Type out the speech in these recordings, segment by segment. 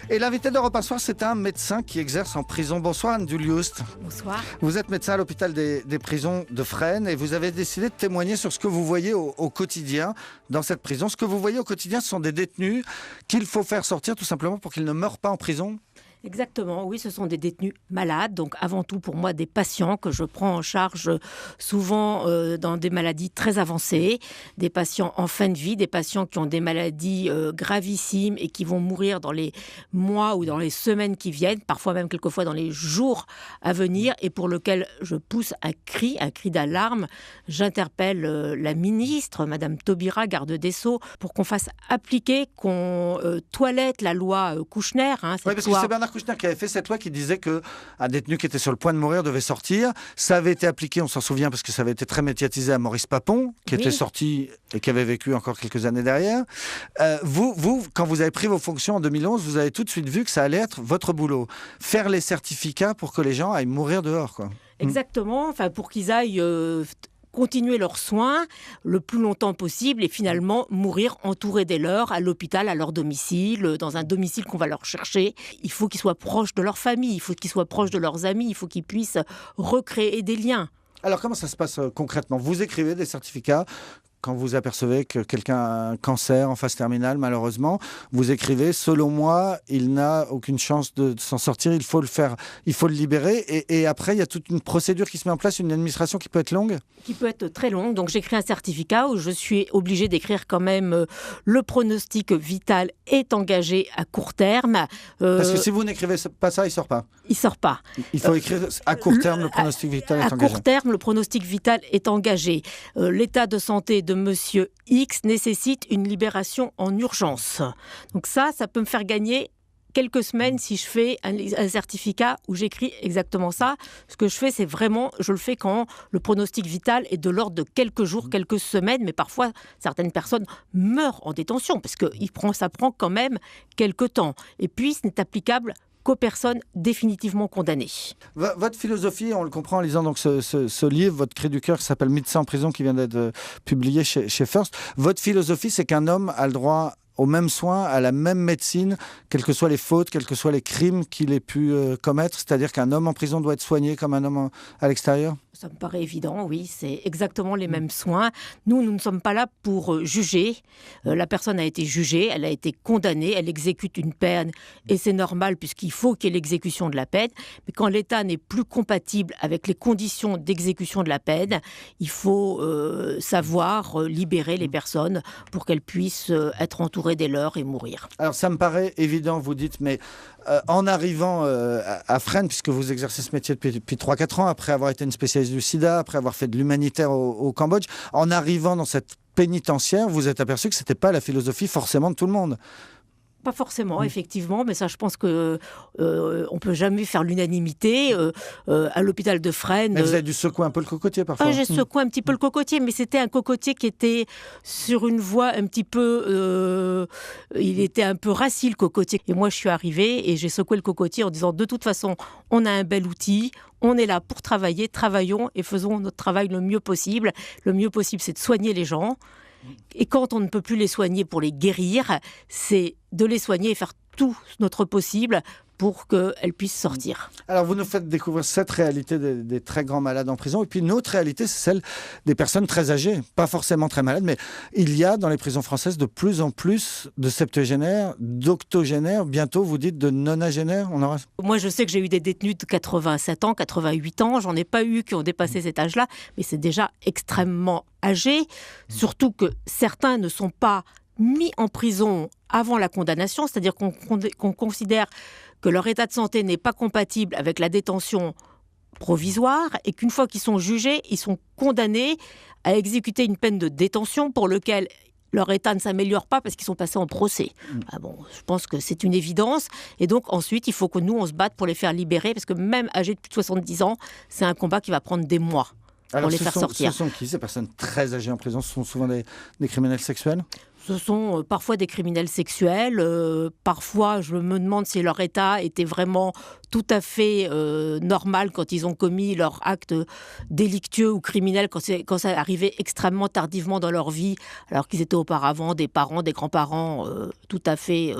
Et l'invité d'Europe 1 Soir, c'est un médecin qui exerce en prison. Bonsoir Anne Duliust. Bonsoir. Vous êtes médecin à l'hôpital des prisons de Fresnes et vous avez décidé de témoigner sur ce que vous voyez au quotidien dans cette prison. Ce que vous voyez au quotidien, ce sont des détenus qu'il faut faire sortir tout simplement pour qu'ils ne meurent pas en prison. Exactement, oui, ce sont des détenus malades, donc avant tout pour moi des patients que je prends en charge souvent dans des maladies très avancées, des patients en fin de vie, des patients qui ont des maladies gravissimes et qui vont mourir dans les mois ou dans les semaines qui viennent, parfois même quelquefois dans les jours à venir, et pour lequel je pousse un cri d'alarme. J'interpelle la ministre, Madame Taubira, garde des Sceaux, pour qu'on fasse appliquer, qu'on toilette la loi Kouchner. Oui, parce que c'est Bernard Kouchner qui avait fait cette loi qui disait qu'un détenu qui était sur le point de mourir devait sortir. Ça avait été appliqué, on s'en souvient, parce que ça avait été très médiatisé à Maurice Papon, qui était sorti et qui avait vécu encore quelques années derrière. Vous, quand vous avez pris vos fonctions en 2011, vous avez tout de suite vu que ça allait être votre boulot. Faire les certificats pour que les gens aillent mourir dehors, quoi. Exactement, enfin, pour qu'ils aillent continuer leurs soins le plus longtemps possible et finalement mourir entourés des leurs, à l'hôpital, à leur domicile, dans un domicile qu'on va leur chercher. Il faut qu'ils soient proches de leur famille, il faut qu'ils soient proches de leurs amis, il faut qu'ils puissent recréer des liens. Alors comment ça se passe concrètement ? Vous écrivez des certificats quand vous apercevez que quelqu'un a un cancer en phase terminale, malheureusement, vous écrivez « Selon moi, il n'a aucune chance de s'en sortir, il faut le faire, il faut le libérer ». Et après, il y a toute une procédure qui se met en place, une administration qui peut être longue ? Qui peut être très longue. Donc j'écris un certificat où je suis obligée d'écrire quand même le pronostic vital est engagé à court terme. Parce que si vous n'écrivez pas ça, il ne sort pas. Il ne sort pas. Il faut écrire à court terme, le pronostic vital est engagé. À court terme, le pronostic vital est engagé. L'état de santé de Monsieur X nécessite une libération en urgence. Donc ça peut me faire gagner quelques semaines si je fais un certificat où j'écris exactement ça. Ce que je fais, c'est vraiment, je le fais quand le pronostic vital est de l'ordre de quelques jours, quelques semaines, mais parfois certaines personnes meurent en détention parce que ça prend quand même quelques temps. Et puis, ce n'est applicable qu'aux personnes définitivement condamnées. Votre philosophie, on le comprend en lisant donc ce livre, votre cri du cœur qui s'appelle Médecin en prison, qui vient d'être publié chez First. Votre philosophie, c'est qu'un homme a le droit aux mêmes soins, à la même médecine, quelles que soient les fautes, quels que soient les crimes qu'il ait pu commettre. C'est-à-dire qu'un homme en prison doit être soigné comme un homme à l'extérieur ? Ça me paraît évident, oui, c'est exactement les mêmes soins. Nous ne sommes pas là pour juger. La personne a été jugée, elle a été condamnée, elle exécute une peine et c'est normal puisqu'il faut qu'il y ait l'exécution de la peine. Mais quand l'État n'est plus compatible avec les conditions d'exécution de la peine, il faut savoir libérer les personnes pour qu'elles puissent être entourées des leurs et mourir. Alors ça me paraît évident, vous dites, mais en arrivant à Fresnes, puisque vous exercez ce métier depuis 3-4 ans, après avoir été une spécialiste du sida, après avoir fait de l'humanitaire au Cambodge, en arrivant dans cette pénitentiaire, vous êtes aperçu que ce n'était pas la philosophie forcément de tout le monde. Pas forcément, effectivement, mais ça, je pense que on peut jamais faire l'unanimité. À l'hôpital de Fresnes... Mais vous avez dû secouer un peu le cocotier parfois. J'ai secoué un petit peu le cocotier, mais c'était un cocotier qui était sur une voie un petit peu... il était un peu rassis, le cocotier. Et moi, je suis arrivée et j'ai secoué le cocotier en disant, de toute façon, on a un bel outil, on est là pour travailler, travaillons et faisons notre travail le mieux possible. Le mieux possible, c'est de soigner les gens. Et quand on ne peut plus les soigner pour les guérir, c'est de les soigner et faire tout notre possible pour qu'elles puissent sortir. Alors vous nous faites découvrir cette réalité des très grands malades en prison. Et puis une autre réalité, c'est celle des personnes très âgées. Pas forcément très malades, mais il y a dans les prisons françaises de plus en plus de septuagénaires, d'octogénaires, bientôt vous dites de nonagénaires. Moi je sais que j'ai eu des détenus de 87 ans, 88 ans. J'en ai pas eu qui ont dépassé cet âge-là, mais c'est déjà extrêmement âgé. Surtout que certains ne sont pas mis en prison avant la condamnation, c'est-à-dire qu'on considère que leur état de santé n'est pas compatible avec la détention provisoire et qu'une fois qu'ils sont jugés, ils sont condamnés à exécuter une peine de détention pour laquelle leur état ne s'améliore pas parce qu'ils sont passés en procès. Je pense que c'est une évidence. Et donc ensuite, il faut que nous, on se batte pour les faire libérer parce que même âgés de plus de 70 ans, c'est un combat qui va prendre des mois. Alors, pour les faire sortir. Ce sont qui ces personnes très âgées en prison ? Ce sont souvent des criminels sexuels ? Ce sont parfois des criminels sexuels. Parfois, je me demande si leur état était vraiment tout à fait normal quand ils ont commis leur acte délictueux ou criminel, quand ça arrivait extrêmement tardivement dans leur vie, alors qu'ils étaient auparavant des parents, des grands-parents tout à fait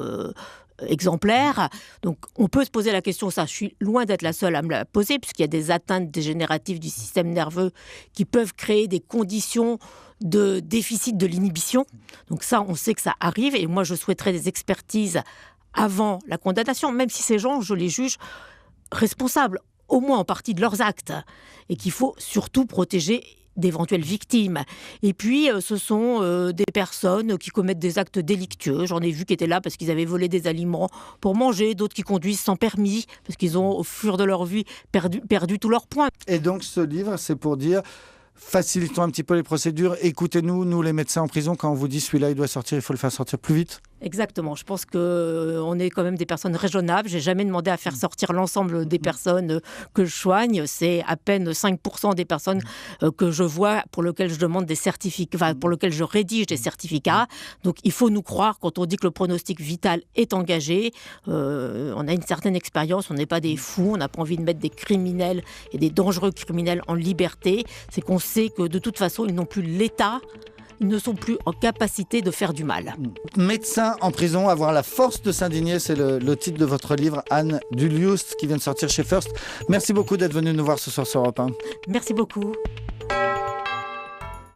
exemplaires. Donc on peut se poser la question, ça je suis loin d'être la seule à me la poser, puisqu'il y a des atteintes dégénératives du système nerveux qui peuvent créer des conditions de déficit de l'inhibition. Donc ça, on sait que ça arrive, et moi je souhaiterais des expertises avant la condamnation, même si ces gens, je les juge responsables, au moins en partie de leurs actes, et qu'il faut surtout protéger d'éventuelles victimes. Et puis, ce sont des personnes qui commettent des actes délictueux. J'en ai vu qui étaient là parce qu'ils avaient volé des aliments pour manger, d'autres qui conduisent sans permis, parce qu'ils ont, au fur de leur vie, perdu tous leurs points. Et donc, ce livre, c'est pour dire... Facilitons un petit peu les procédures. Écoutez-nous, nous les médecins en prison, quand on vous dit celui-là il doit sortir, il faut le faire sortir plus vite. Exactement. Je pense qu'on est quand même des personnes raisonnables. J'ai jamais demandé à faire sortir l'ensemble des personnes que je soigne. C'est à peine 5% des personnes que je vois pour lesquelles je demande des certificats, pour lesquelles je rédige des certificats. Donc il faut nous croire quand on dit que le pronostic vital est engagé. On a une certaine expérience, on n'est pas des fous, on n'a pas envie de mettre des criminels et des dangereux criminels en liberté. C'est qu'on sait que de toute façon, ils n'ont plus l'État. Ils ne sont plus en capacité de faire du mal. Médecin en prison, avoir la force de s'indigner, c'est le titre de votre livre, Anne Dulioust, qui vient de sortir chez First. Merci beaucoup d'être venue nous voir ce soir sur Europe 1. Merci beaucoup.